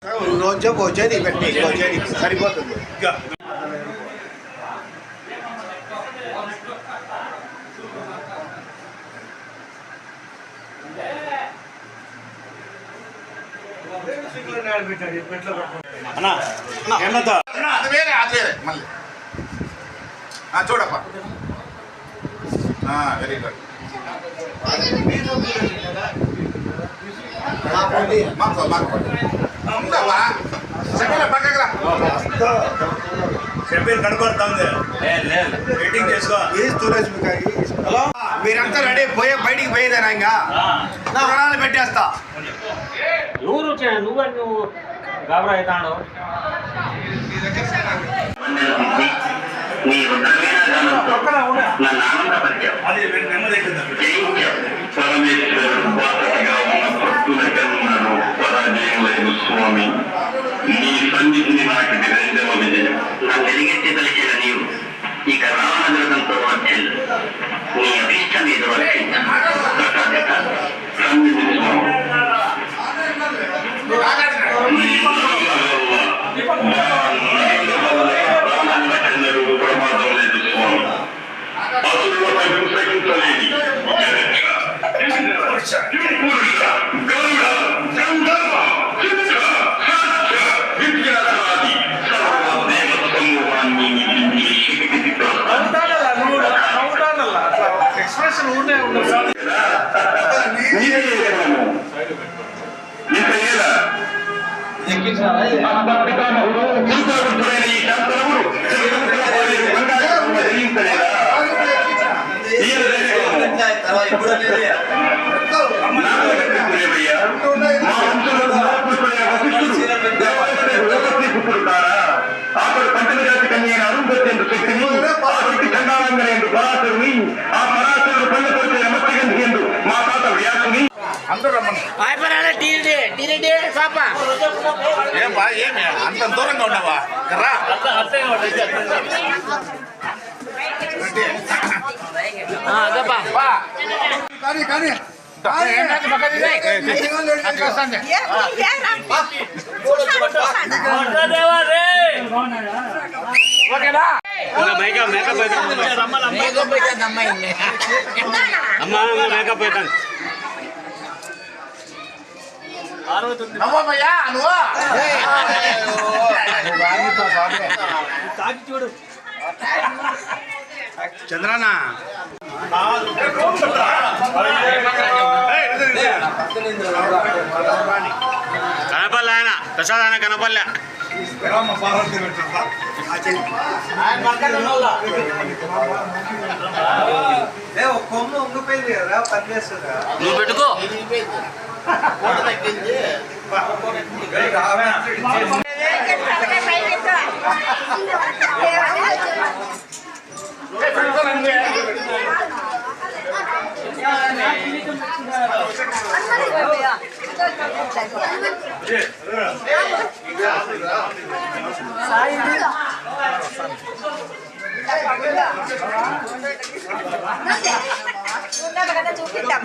రోజు వచ్చేది పెట్టి వచ్చేది సరిపోతుంది. చూడప్ప వెరీ గుడ్. మీరంతా రెడీ బయటికి పోయేదేనా? ఇంకా ప్రాణాలు పెట్టేస్తా. నువ్వు గాబరా అవుతాడు. స్వామి నీ సన్నిధిని నాకు నిరంజన విజయం. నన్ను ఎదిగెత్తి తలిచిన నీవు ఇక రామదృగంతో వచ్చేది నీ అభిష్టం ఏదో వచ్చింది. సన్నిధిని స్వామి ప్రమాదం లేదు స్వామి. అసురుల హింసహించలేని ఎక్స్ప్రెషన్ ఊరినే ఉండదు. అప్పుడు పంచమజాతి కన్యైన అరుంధతి ಎಂದು శక్తిని ఆ శక్తి చండాలంగా ಎಂದು పరాశరుని ఆ పరాశరుడు పల్లెపరిచే నమస్కరించి ಎಂದು మా తాత వ్యాసుని అందరూ ఏం బా ఏమి అంత దూరంగా ఉన్నావా? రా కానీ కానీ చూడు చంద్రనా కనపల్లె ఆయన ప్రసాద్ ఆయన కనపల్లె కొమ్ము ఉంగిపోయింది కదా పనిచేస్తుంది. నువ్వు పెట్టుకో. చూపిద్దాం.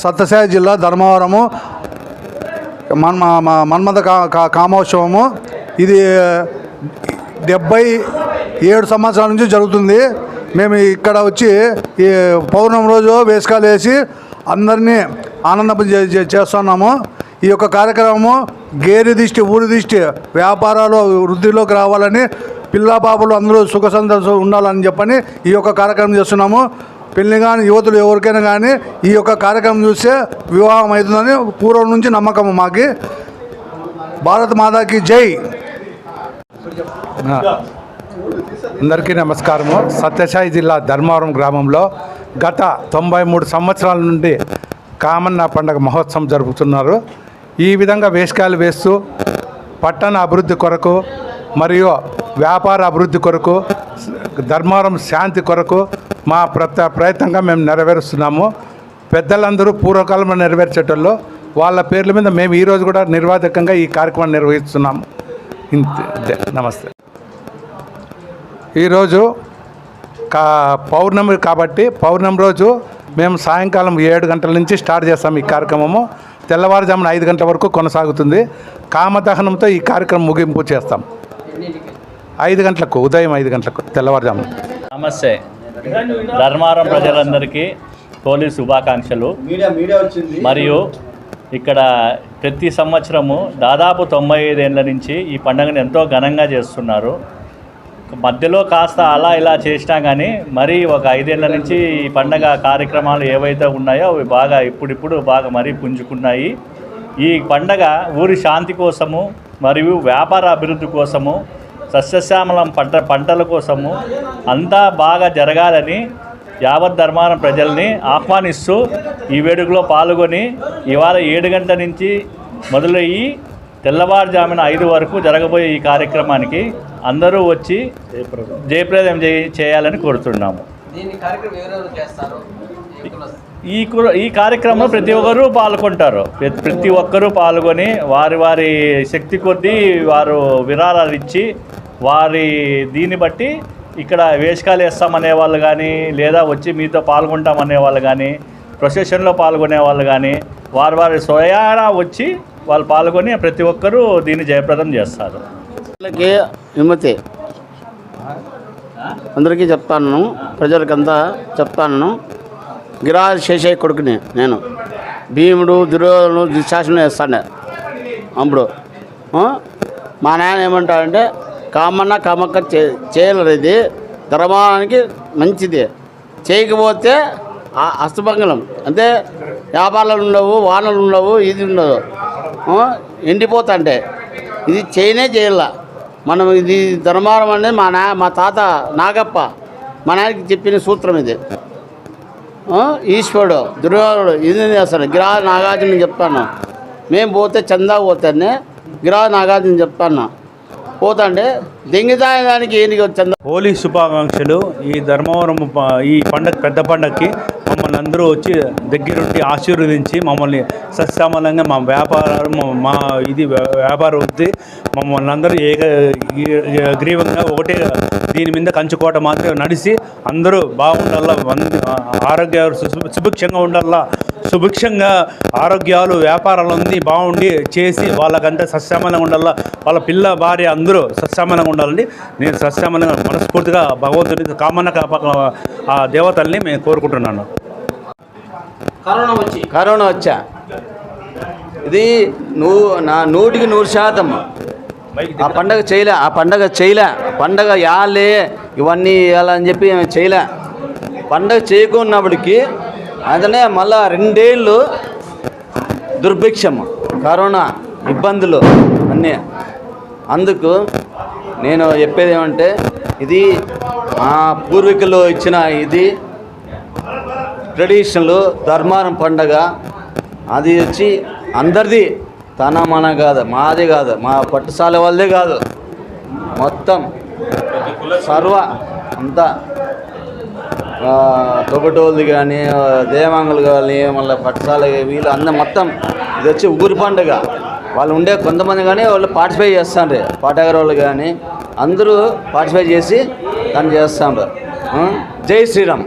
సత్యసాయి జిల్లా ధర్మవరము మన్మథ కామోత్సవము. ఇది 77 సంవత్సరాల నుంచి జరుగుతుంది. మేము ఇక్కడ వచ్చి ఈ పౌర్ణమి రోజు వేసుకాలు వేసి అందరినీ ఆనందం చేస్తున్నాము. ఈ యొక్క కార్యక్రమము గేరి దిష్టి, ఊరి దిష్టి, వ్యాపారాలు వృద్ధిలోకి రావాలని, పిల్లా పాపలు అందరూ సుఖ సంతోషం ఉండాలని చెప్పని ఈ యొక్క కార్యక్రమం చేస్తున్నాము. పెళ్లి కానీ యువతులు ఎవరికైనా కానీ ఈ యొక్క కార్యక్రమం చూస్తే వివాహం అవుతుందని పూర్వం నుంచి నమ్మకము మాకి. భారత్ మాతాకి జై. అందరికీ నమస్కారము. సత్యసాయి జిల్లా ధర్మవరం గ్రామంలో గత 93 సంవత్సరాల నుండి కామన్న పండుగ మహోత్సవం జరుపుతున్నారు. ఈ విధంగా వేషకాలు వేస్తూ పట్టణ అభివృద్ధి కొరకు మరియు వ్యాపార అభివృద్ధి కొరకు, ధర్మవరం శాంతి కొరకు మా ప్రయత్నంగా మేము నెరవేరుస్తున్నాము. పెద్దలందరూ పూర్వకాలంలో నెరవేర్చేటోళ్ళు, వాళ్ళ పేర్ల మీద మేము ఈరోజు కూడా నిర్వాధకంగా ఈ కార్యక్రమాన్ని నిర్వహిస్తున్నాము. ఇంతే. నమస్తే. ఈరోజు పౌర్ణమి కాబట్టి పౌర్ణమి రోజు మేము సాయంకాలం 7 గంటల నుంచి స్టార్ట్ చేస్తాం ఈ కార్యక్రమము. తెల్లవారుజామున 5 గంటల వరకు కొనసాగుతుంది. కామదహనంతో ఈ కార్యక్రమం ముగింపు చేస్తాం. 5 గంటలకు, ఉదయం 5 గంటలకు తెల్లవారుజామున. నమస్తే. ధర్మవరం ప్రజలందరికీ హోలీ శుభాకాంక్షలు. మరియు ఇక్కడ ప్రతి సంవత్సరము దాదాపు 95 ఏళ్ళ నుంచి ఈ పండుగను ఎంతో ఘనంగా చేస్తున్నారు. మధ్యలో కాస్త అలా ఇలా చేసినా కానీ మరీ ఒక 5 ఏళ్ళ నుంచి ఈ పండగ కార్యక్రమాలు ఏవైతే ఉన్నాయో అవి బాగా ఇప్పుడు బాగా మరీ పుంజుకున్నాయి. ఈ పండగ ఊరి శాంతి కోసము మరియు వ్యాపార అభివృద్ధి కోసము, సస్యశ్యామలం పంటల కోసము అంతా బాగా జరగాలని యావత్ ధర్మవరం ప్రజల్ని ఆహ్వానిస్తూ ఈ వేడుకలో పాల్గొని ఇవాళ 7 గంటల నుంచి మొదలయ్యి తెల్లవారుజామున 5 వరకు జరగబోయే ఈ కార్యక్రమానికి అందరూ వచ్చి జయప్రదం చేయాలని కోరుతున్నాము. ఈ కార్యక్రమంలో ప్రతి ఒక్కరూ పాల్గొంటారు. ప్రతి ఒక్కరూ పాల్గొని వారి శక్తి కొద్దీ వారు విరాళాలు ఇచ్చి వారి దీన్ని బట్టి ఇక్కడ వేషకాలు వేస్తామనే వాళ్ళు కానీ, లేదా వచ్చి మీతో పాల్గొంటామనే వాళ్ళు కానీ, ప్రొసెషన్లో పాల్గొనే వాళ్ళు కానీ వారి స్వయాన వచ్చి వాళ్ళు పాల్గొని ప్రతి ఒక్కరూ దీన్ని జయప్రదం చేస్తారు. విమతి అందరికీ చెప్తాను, ప్రజలకంతా చెప్తాను. గిరాజు శేషయ్య కొడుకుని నేను. భీముడు దుర్యోధనుడు దుశ్శాసనం వేస్తాను అప్పుడు. మా నాయన ఏమంటాడంటే కామన్న కమక్క చేయలేరు, ఇది ధర్మానికి మంచిది, చేయకపోతే అస్తమంగళం, అంటే వ్యాపారాలు ఉండవు, వానలు ఉండవు, ఇది ఉండదు, ఎండిపోతాంటే ఇది చేయాల మనం. ఇది ధర్మవరం అనేది మా తాత నాగప్ప మా నాయనకి చెప్పిన సూత్రం ఇది. ఈశ్వరుడు దుర్యోధనుడు ఇది చేస్తాడు. గిరా నాగార్జున చెప్తాను. మేము పోతే చందా పోతానే గిరా నాగార్జున చెప్తాను. పోతాంటే దెంగిదాయడానికి ఏంటి చందా. హోలీ శుభాకాంక్షలు. ఈ ధర్మవరం ఈ పండగ పెద్ద పండగకి మమ్మల్ని అందరూ వచ్చి దగ్గరుండి ఆశీర్వదించి మమ్మల్ని సత్సమానంగా మా వ్యాపారం వ్యాపార వృద్ధి మమ్మల్ని అందరూ ఏకగ్రీవంగా ఒకటే దీని మీద కంచుకోట మాత్రం నడిచి అందరూ బాగుండాలా, ఆరోగ్యాలు సుభిక్షంగా ఉండాలా, సుభిక్షంగా ఆరోగ్యాలు వ్యాపారాలు అన్నీ బాగుండి చేసి వాళ్ళకంతా సస్యమానంగా ఉండాలా, వాళ్ళ పిల్ల భార్య అందరూ సస్యమానంగా ఉండాలని నేను సస్యమానంగా మనస్ఫూర్తిగా భగవంతుని కామన్న ఆ దేవతల్ని మేము కోరుకుంటున్నాను. కరోనా వచ్చా ఇది 100% ఆ పండగ చేయలే పండగ యాలే ఇవన్నీ ఇవ్వాలని చెప్పి చేయలే. పండగ చేయకున్నప్పటికీ అదనే మళ్ళా 2 ఏళ్ళు దుర్భిక్షం, కరోనా ఇబ్బందులు అన్నీ. అందుకు నేను చెప్పేది ఏమంటే ఇది పూర్వీకులు ఇచ్చిన ఇది ట్రెడిషనల్ ధర్మవరం పండగ. అది వచ్చి అందరిది, మన కాదు, మాది కాదు, మా పట్టుసాల వాళ్ళదే కాదు, మొత్తం సర్వ అంతా తొగటోళ్ళు కానీ దేవాంగులు కానీ మళ్ళీ పట్టుసాల వీళ్ళు అందరూ మొత్తం ఇది వచ్చి ఊరి పండుగ. వాళ్ళు ఉండే కొంతమంది కానీ వాళ్ళు పార్టిసిపేట్ చేస్తారు, పాటగారు వాళ్ళు కానీ అందరూ పార్టిసిపేట్ చేసి దాన్ని చేస్తారు. జై శ్రీరామ్.